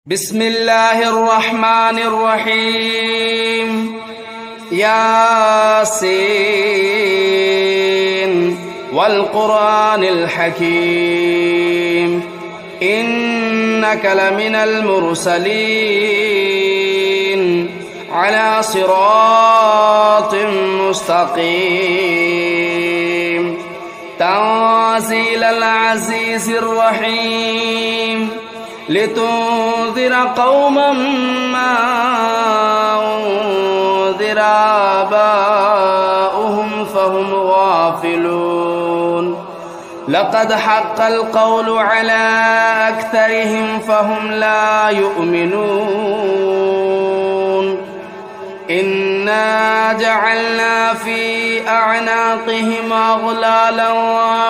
بسم الله الرحمن الرحيم ياسين والقرآن الحكيم إنك لمن المرسلين على صراط مستقيم تنزيل العزيز الرحيم لتنذر قوما ما أنذر آباؤهم فهم غافلون لقد حق القول على أكثرهم فهم لا يؤمنون إنا جعلنا في أعناقهم أغلالا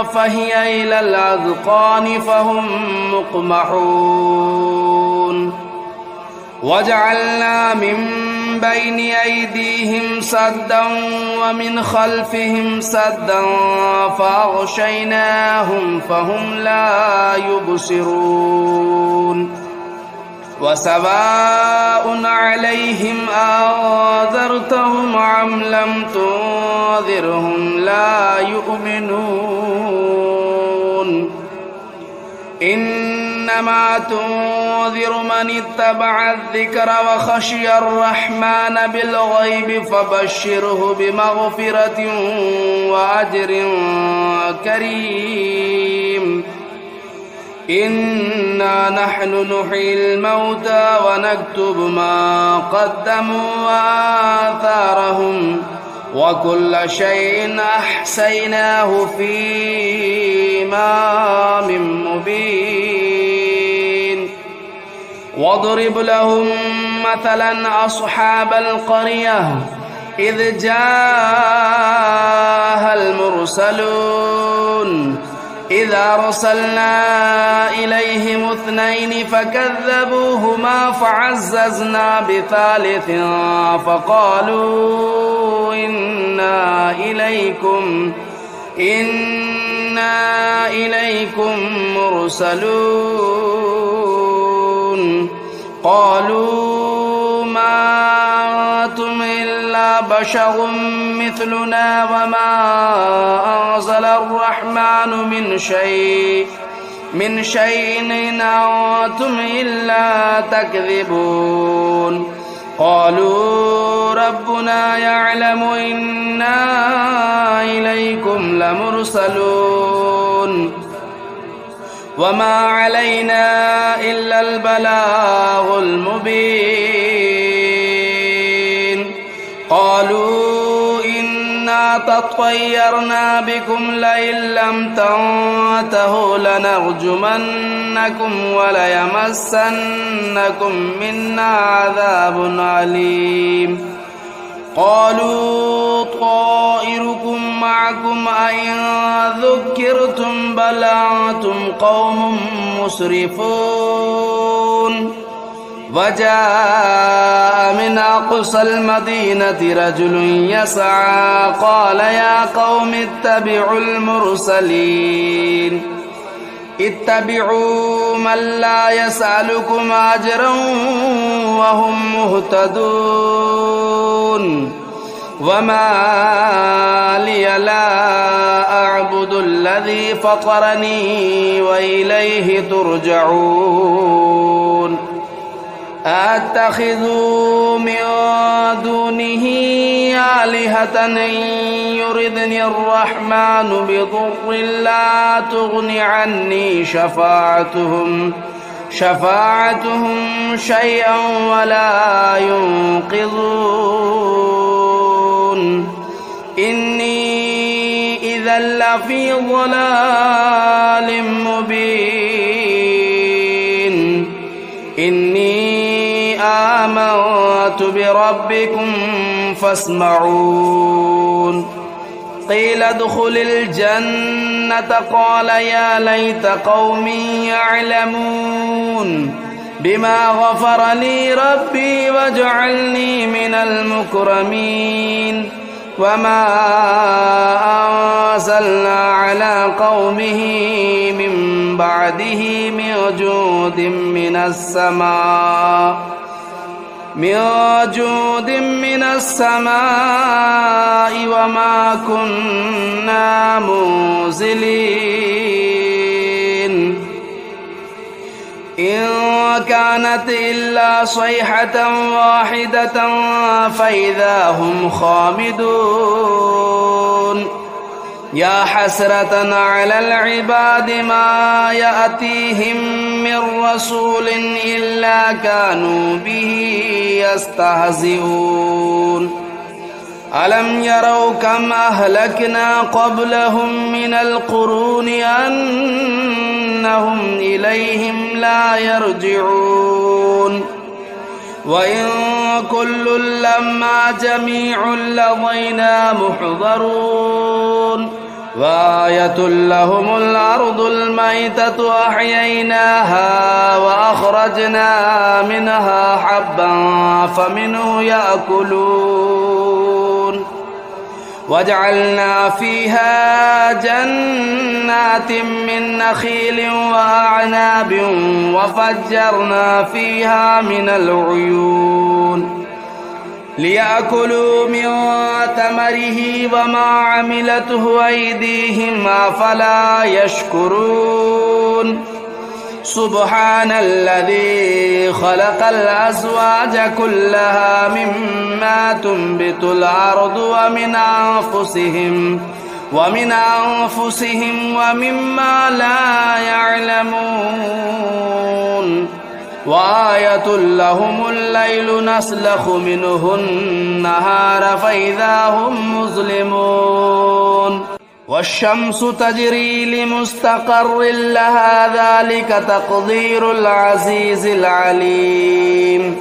فهي إلى الأذقان فهم مقمحون وجعلنا من بين أيديهم سدا ومن خلفهم سدا فأغشيناهم فهم لا يبصرون وسواء عليهم أنذرتهم أم لم تنذرهم لا يؤمنون إنما تنذر من اتبع الذكر وخشي الرحمن بالغيب فبشره بمغفرة وأجر كريم إنا نحن نحيي الموتى ونكتب ما قدموا وآثارهم وكل شيء أحصيناه في إمام مبين واضرب لهم مثلا أصحاب القرية إذ جاءها المرسلون إذا أرسلنا إليهم اثنين فكذبوهما فعززنا بثالث فقالوا إنا إليكم مرسلون قالوا ما أنتم إلا بشر مثلنا وما أنزل الرحمن من شيء إن أنتم إلا تكذبون قالوا ربنا يعلم إنا إليكم لمرسلون وما علينا إلا البلاغ المبين قالوا إنا تطيرنا بكم لئن لم تنتهوا لنرجمنكم وليمسنكم منا عذاب أليم قالوا طائركم معكم أئن ذكرتم بل أنتم قوم مسرفون وجاء من أقصى المدينة رجل يسعى قال يا قوم اتبعوا المرسلين اتبعوا من لا يسألكم أجرا وهم مهتدون وما لي لا أعبد الذي فطرني وإليه ترجعون أتخذوا من دونه آلهة إن يردني الرحمن بضر لا تغن عني شفاعتهم شيئا ولا ينقذون إني إذا لفي ضلال مبين إني آمنت بربكم فاسمعون قيل ادخل الجنة قال يا ليت قومي يعلمون بما غفر لي ربي وجعلني من المكرمين وما أنزلنا على قومه من بعده من جود من السماء وما كنا منزلين إن كانت إلا صيحة واحدة فإذا هم خامدون يا حسرة على العباد ما يأتيهم من رسول إلا كانوا به يستهزئون ألم يروا كم أهلكنا قبلهم من القرون أنهم إليهم لا يرجعون وإن كل لما جميع لدينا محضرون وآية لهم الأرض الميتة أحييناها وأخرجنا منها حبا فمنه يأكلون وجعلنا فيها جنات من نخيل وأعناب وفجرنا فيها من العيون ليأكلوا من ثمره وما عملته أيديهم أفلا يشكرون سبحان الذي خلق الأزواج كلها مما تنبت الأرض ومن أنفسهم ومما لا يعلمون وآية لهم الليل نسلخ منه النهار فإذا هم مظلمون والشمس تجري لمستقر لها ذلك تقدير العزيز العليم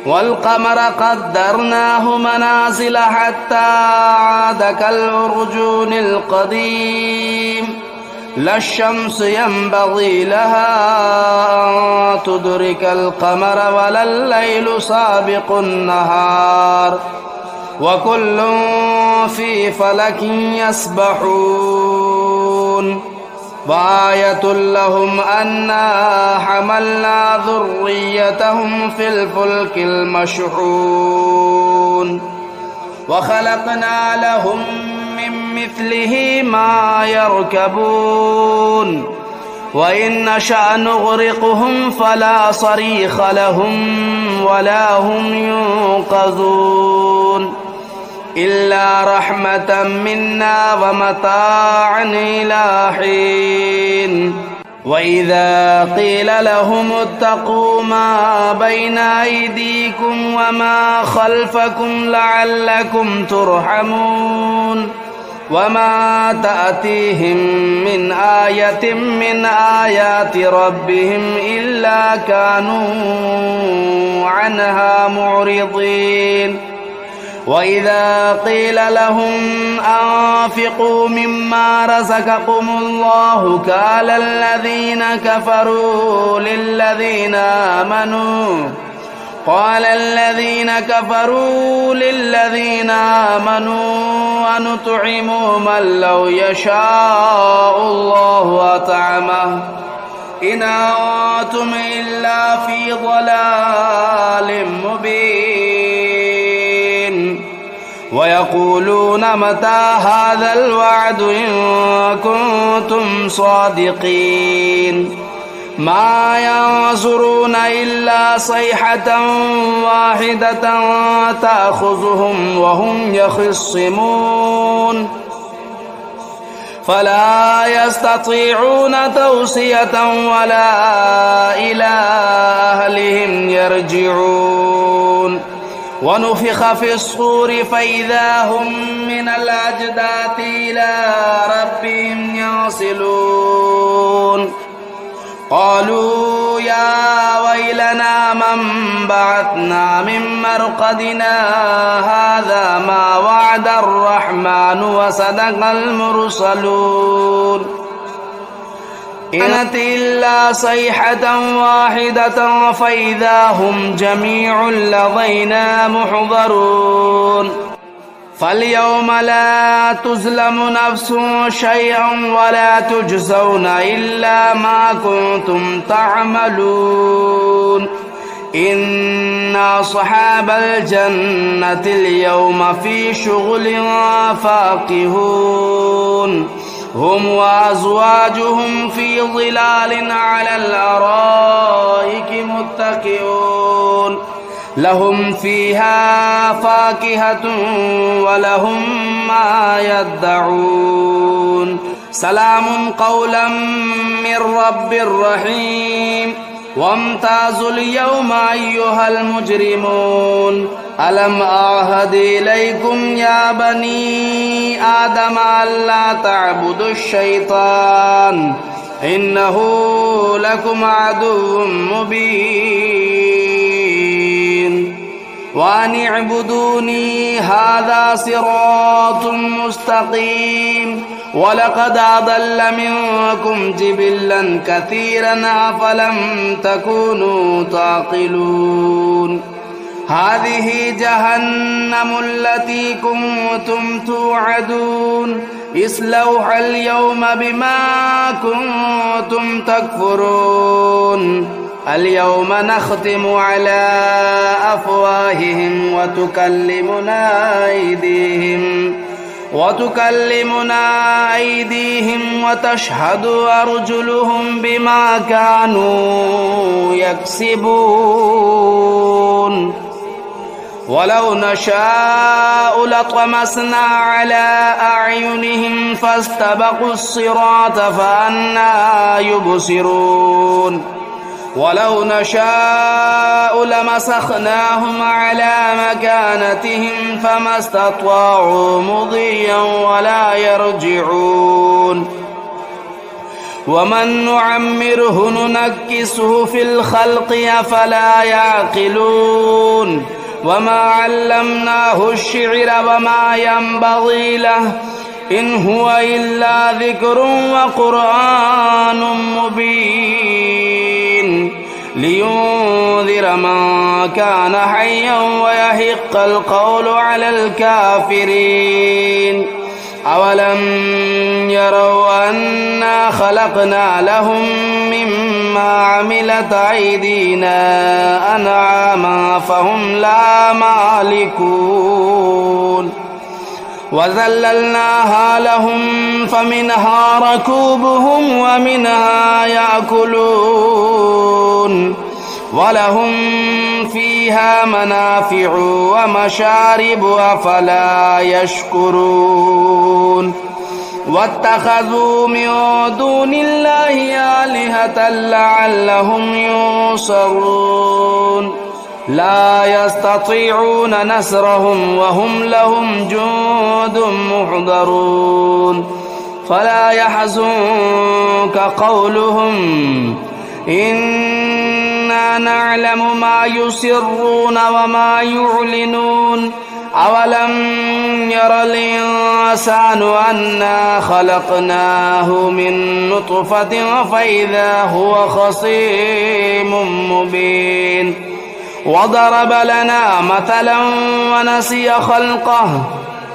والقمر قدرناه منازل حتى عاد كالعرجون القديم لا الشمس ينبغي لها أن تدرك القمر ولا الليل سابق النهار وكل في فلك يسبحون وآية لهم أنا حملنا ذريتهم في الفلك المشحون وخلقنا لهم من مثله ما يركبون وإن نشأ نغرقهم فلا صريخ لهم ولا هم ينقذون إلا رحمة منا ومتاعا إلى حين وإذا قيل لهم اتقوا ما بين أيديكم وما خلفكم لعلكم ترحمون وما تأتيهم من آية من آيات ربهم إلا كانوا عنها معرضين وإذا قيل لهم أنفقوا مما رزقكم الله قال الذين كفروا للذين آمنوا أنطعم من لو يشاء الله أطعمه إن أنتم إلا في ضلال مبين ويقولون متى هذا الوعد إن كنتم صادقين ما ينظرون إلا صيحة واحدة تأخذهم وهم يخصمون فلا يستطيعون توصية ولا إلى أهلهم يرجعون ونفخ في الصور فإذا هم من الأجداث إلى ربهم ينسلون قالوا يا ويلنا من بعثنا من مرقدنا هذا ما وعد الرحمن وصدق المرسلون إن كانت إلا صيحة واحدة فإذا هم جميع لدينا محضرون فاليوم لا تظلم نفس شيئا ولا تجزون إلا ما كنتم تعملون إن أصحاب الجنة اليوم في شغل فاكهون هم وأزواجهم في ظلال على الأرائك متكئون لهم فيها فاكهة ولهم ما يدعون سلام قولا من رب رحيم وامتازوا اليوم أيها المجرمون ألم أعهد إليكم يا بني آدم ألا تعبدوا الشيطان إنه لكم عدو مبين وأن اعبدوني هذا صراط مستقيم ولقد أضل منكم جبلا كثيرا أفلم تكونوا تعقلون هذه جهنم التي كنتم توعدون اصلوها اليوم بما كنتم تكفرون اليوم نختم على أفواههم وتكلمنا أيديهم وتشهد أرجلهم بما كانوا يكسبون ولو نشاء لطمسنا على أعينهم فاستبقوا الصراط فأنى يبصرون ولو نشاء لمسخناهم على مكانتهم فما استطاعوا مضيا ولا يرجعون ومن نعمره ننكسه في الخلق أفلا يعقلون وما علمناه الشعر وما ينبغي له إن هو إلا ذكر وقرآن مبين لينذر من كان حيا ويحق القول على الكافرين أولم يروا أنا خلقنا لهم مما عملت أيدينا أنعاما فهم لا مالكون وذللناها لهم فمنها ركوبهم ومنها يأكلون ولهم فيها منافع ومشارب أفلا يشكرون واتخذوا من دون الله آلهة لعلهم ينصرون لا يستطيعون نصرهم وهم لهم جند محضرون فلا يحزنك قولهم إنا نعلم ما يسرون وما يعلنون أولم ير الإنسان أنا خلقناه من نطفة فإذا هو خصيم مبين وضرب لنا مثلا ونسي خلقه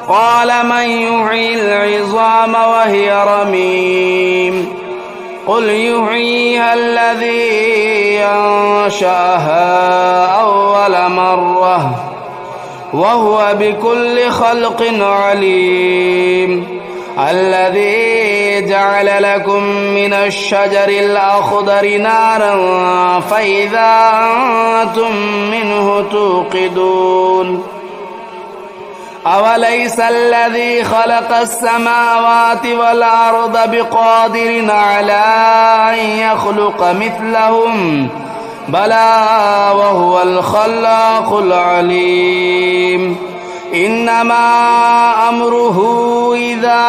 قال من يحيي العظام وهي رميم قل يحييها الذي أنشأها أول مرة وهو بكل خلق عليم الذي جعل لكم من الشجر الأخضر نارا فإذا أنتم منه توقدون أوليس الذي خلق السماوات والأرض بقادر على أن يخلق مثلهم بلى وهو الخلاق العليم إنما أمره إذا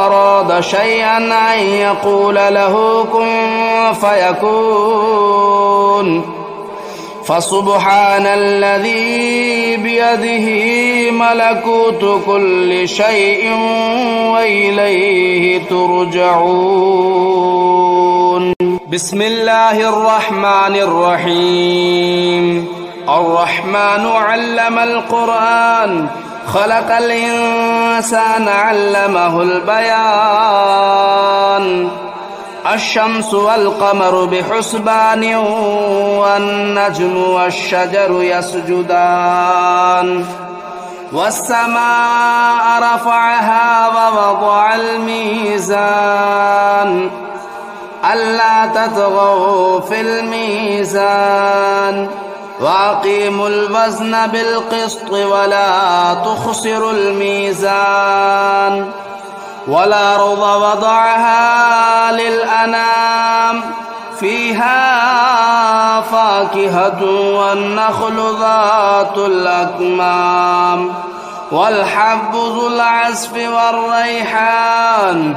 أراد شيئا أن يقول له كن فيكون فسبحان الذي بيده ملكوت كل شيء وإليه ترجعون بسم الله الرحمن الرحيم الرحمن علم القرآن خلق الإنسان علمه البيان الشمس والقمر بحسبان والنجم والشجر يسجدان والسماء رفعها ووضع الميزان ألا تطغوا في الميزان وأقيموا الوزن بالقسط ولا تخسروا الميزان والأرض وضعها للأنام فيها فاكهة والنخل ذات الأكمام والحب ذو العصف والريحان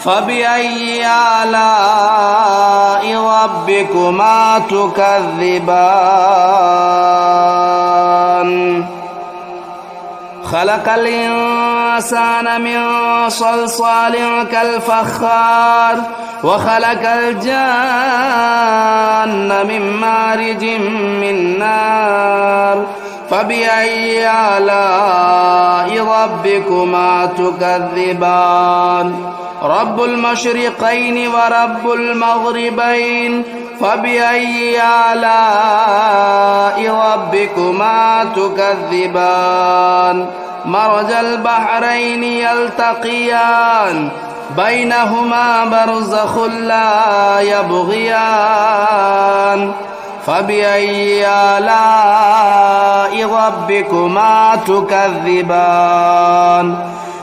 فبأي آلاء ربكما تكذبان خلق الإنسان من صلصال كالفخار وخلق الجان من مارج من نار فبأي آلاء ربكما تكذبان رب المشرقين ورب المغربين فبأي آلاء ربكما تكذبان مرج البحرين يلتقيان بينهما برزخ لا يبغيان فبأي آلاء ربكما تكذبان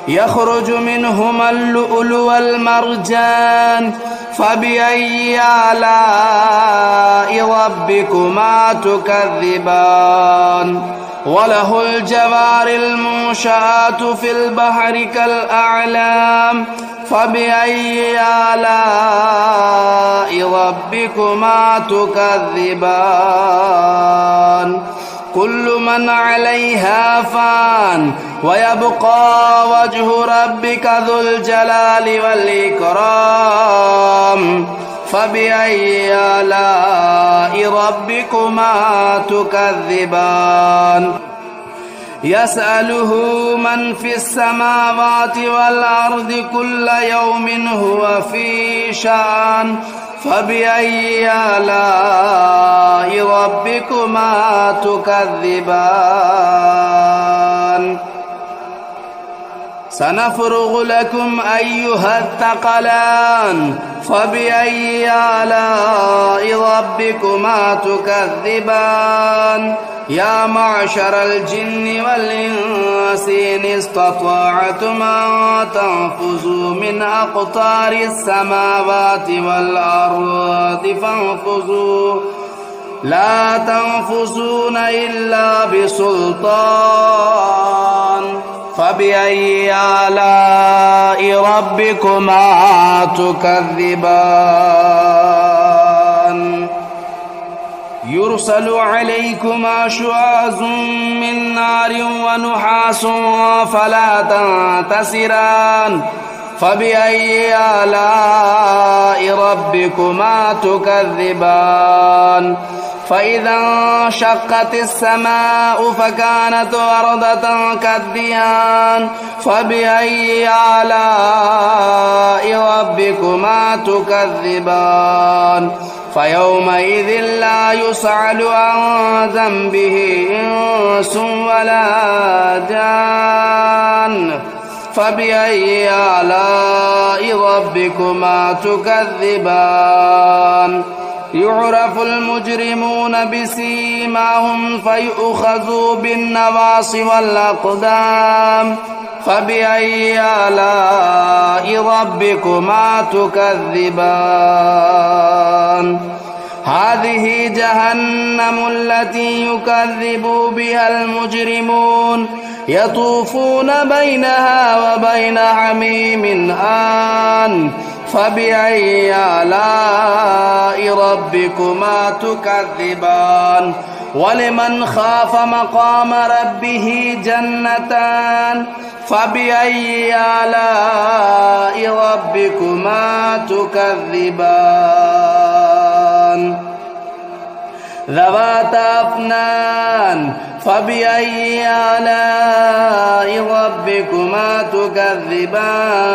يخرج منهما اللؤلؤ والمرجان فبأي آلاء ربكما تكذبان وله الجوار المنشآت في البحر كالأعلام فبأي آلاء ربكما تكذبان كل من عليها فان ويبقى وجه ربك ذو الجلال والإكرام فبأي آلاء ربكما تكذبان يسأله من في السماوات والأرض كل يوم هو في شأن فبأي آلاء ربكما تكذبان سنفرغ لكم أيها الثقلان فبأي آلاء ربكما تكذبان يا معشر الجن والإنس إن استطعتم أن تنفذوا من أقطار السماوات والأرض فانفذوا لا تنفذون إلا بسلطان فبأي آلاء ربكما تكذبان يرسل عليكما شواظ من نار ونحاس فلا تنتصران فبأي آلاء ربكما تكذبان فإذا انشقت السماء فكانت وردة كالدهان فبأي آلاء ربكما تكذبان فيومئذ لا يسأل عن ذنبه إنس ولا جان فبأي آلاء ربكما تكذبان يعرف المجرمون بسيماهم فيؤخذوا بالنواصي والأقدام فبأي آلاء ربكما تكذبان هذه جهنم التي يكذب بها المجرمون يطوفون بينها وبين حميم آن فبأي آلاء ربكما تكذبان ولمن خاف مقام ربه جنتان فبأي آلاء ربكما تكذبان ذواتا أفنان فبأي آلاء ربكما تكذبان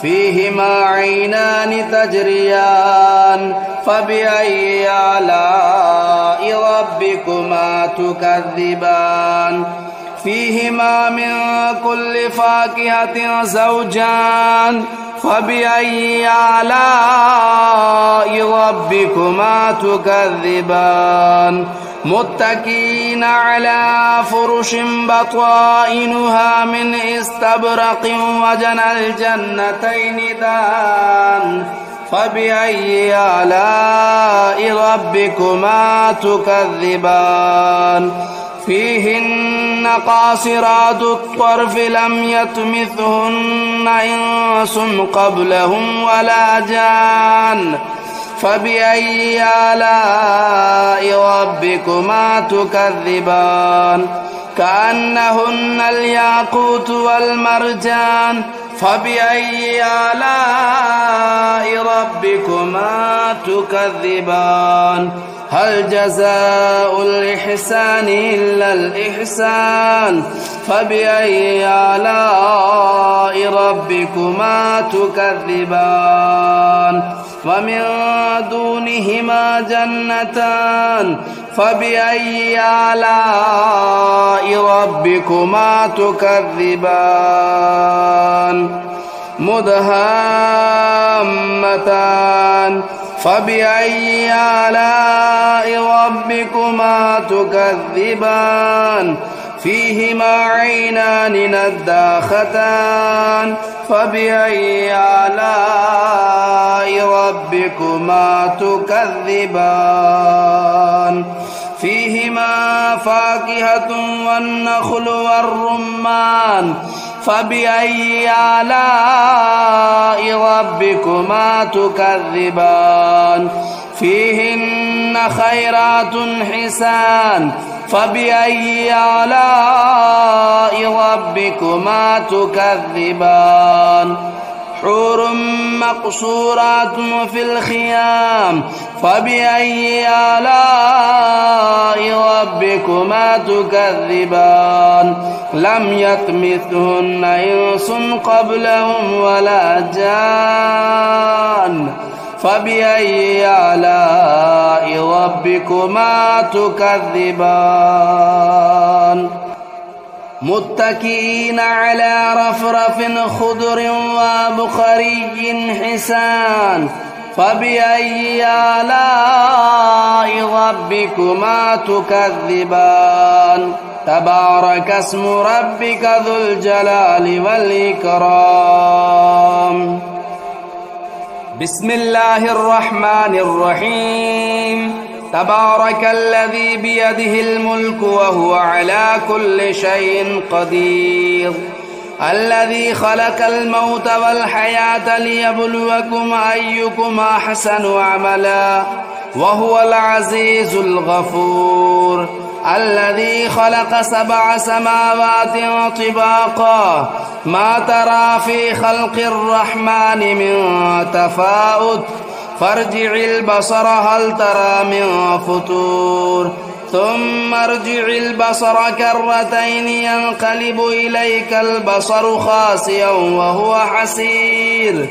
فيهما عينان تجريان فبأي آلاء ربكما تكذبان فيهما من كل فاكهة زوجان فبأي آلاء ربكما تكذبان متكئين على فرش بطائنها من استبرق وجنى الجنتين دان فبأي آلاء ربكما تكذبان فيهن قاصرات الطرف لم يطمثهن إنس قبلهم ولا جان فبأي آلاء ربكما تكذبان كأنهن الياقوت والمرجان فبأي آلاء ربكما تكذبان هل جزاء الإحسان إلا الإحسان فبأي آلاء ربكما تكذبان ومن دونهما جنتان فبأي آلاء ربكما تكذبان مدهامتان فبأي آلاء ربكما تكذبان فيهما عينان نضاختان فبأي آلاء ربكما تكذبان فيهما فاكهة والنخل والرمان فبأي آلاء ربكما تكذبان فيهن خيرات حسان فبأي آلاء ربكما تكذبان حور مقصورات في الخيام فبأي آلاء ربكما تكذبان لم يطمثهن إنس قبلهم ولا جان فبأي آلاء ربكما تكذبان متكئين على رفرف خضر وبخري حسان فبأي آلاء ربكما تكذبان تبارك اسم ربك ذو الجلال والإكرام بسم الله الرحمن الرحيم تبارك الذي بيده الملك وهو على كل شيء قدير الذي خلق الموت والحياة ليبلوكم أيكم أحسن عملا وهو العزيز الغفور الذي خلق 7 سماوات طباقا ما ترى في خلق الرحمن من تفاوت فارجع البصر هل ترى من فطور ثم ارجع البصر كرتين ينقلب إليك البصر خاسئا وهو حسير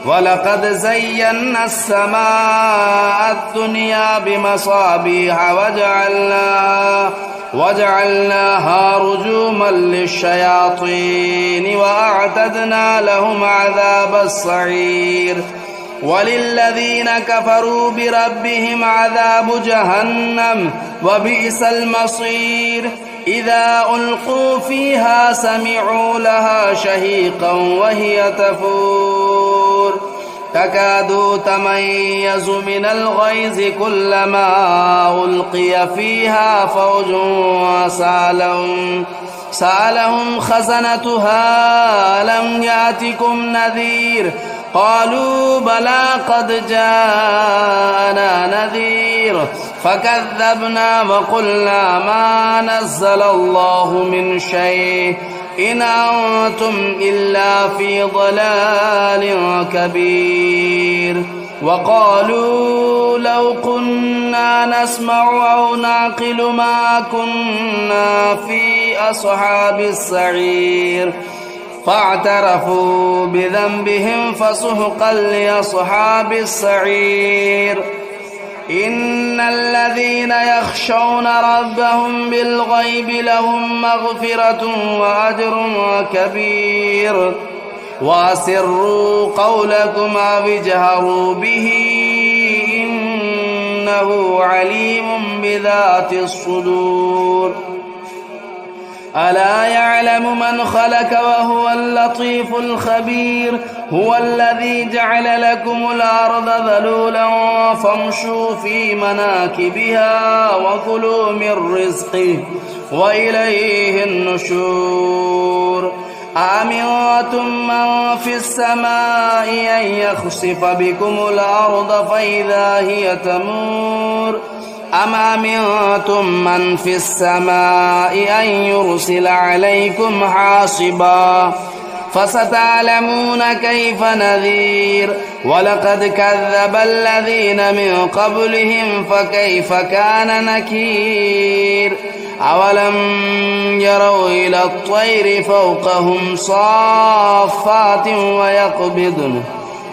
ولقد زينا السماء الدنيا بمصابيح وجعلناها رجوما للشياطين وأعتدنا لهم عذاب السعير وللذين كفروا بربهم عذاب جهنم وبئس المصير إذا ألقوا فيها سمعوا لها شهيقا وهي تفور تكاد تميز من الغيظ كلما ألقي فيها فوج سألهم خزنتها ألم يأتكم نذير قالوا بلى قد جاءنا نذير فكذبنا وقلنا ما نزل الله من شيء إن أنتم إلا في ضلال كبير وقالوا لو كنا نسمع أو نعقل ما كنا في أصحاب السعير فاعترفوا بذنبهم فسحقا لأصحاب السعير إن الذين يخشون ربهم بالغيب لهم مغفرة وأجر كبير وأسروا قولكم أو اجهروا به إنه عليم بذات الصدور ألا يعلم من خلق وهو اللطيف الخبير هو الذي جعل لكم الأرض ذلولا فامشوا في مناكبها وكلوا من رزقه وإليه النشور أأمنتم من في السماء أن يخسف بكم الأرض فإذا هي تمور أم أمنتم من في السماء أن يرسل عليكم حاصبا فستعلمون كيف نذير ولقد كذب الذين من قبلهم فكيف كان نكير أولم يروا إلى الطير فوقهم صافات ويقبضن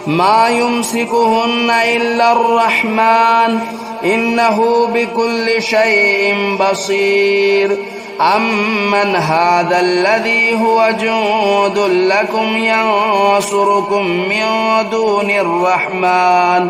ما يمسكهن إلا الرحمن إنه بكل شيء بصير أمن هذا الذي هو جند لكم ينصركم من دون الرحمن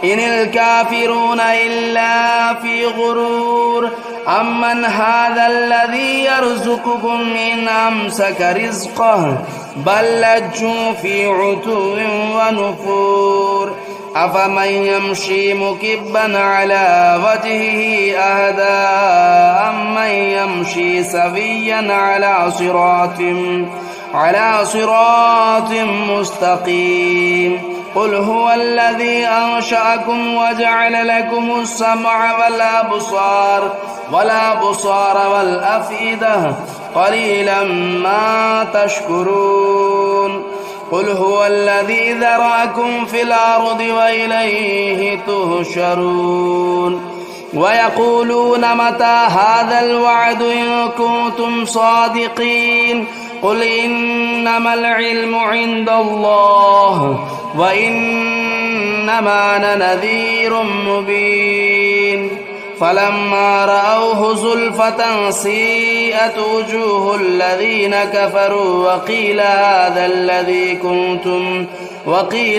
إن الكافرون إلا في غرور أمن هذا الذي يرزقكم إن أمسك رزقه بل لجوا في عتو ونفور أفمن يمشي مكبا على وجهه أهدى أمن يمشي سويا على صراط مستقيم قل هو الذي أنشأكم وجعل لكم السمع والأبصار والأفئدة قليلا ما تشكرون قل هو الذي ذرأكم في الأرض وإليه تهشرون ويقولون متى هذا الوعد إن كنتم صادقين قل إنما العلم عند الله وإنما أنا نذير مبين فلما رأوه زلفة سيئت وجوه الذين كفروا وقيل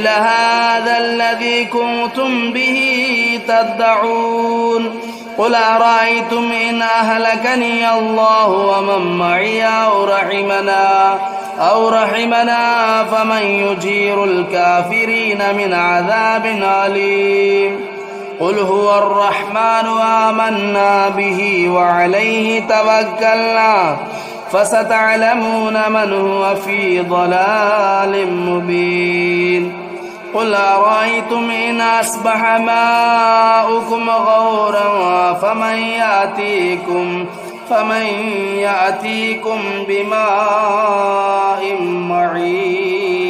هذا الذي كنتم به تدعون قل أرأيتم إن أهلكني الله ومن معي أو رحمنا فمن يجير الكافرين من عذاب أليم قل هو الرحمن آمنا به وعليه توكلنا فستعلمون من هو في ضلال مبين قل أرأيتم إن أصبح ماؤكم غورا فمن يأتيكم بماء معين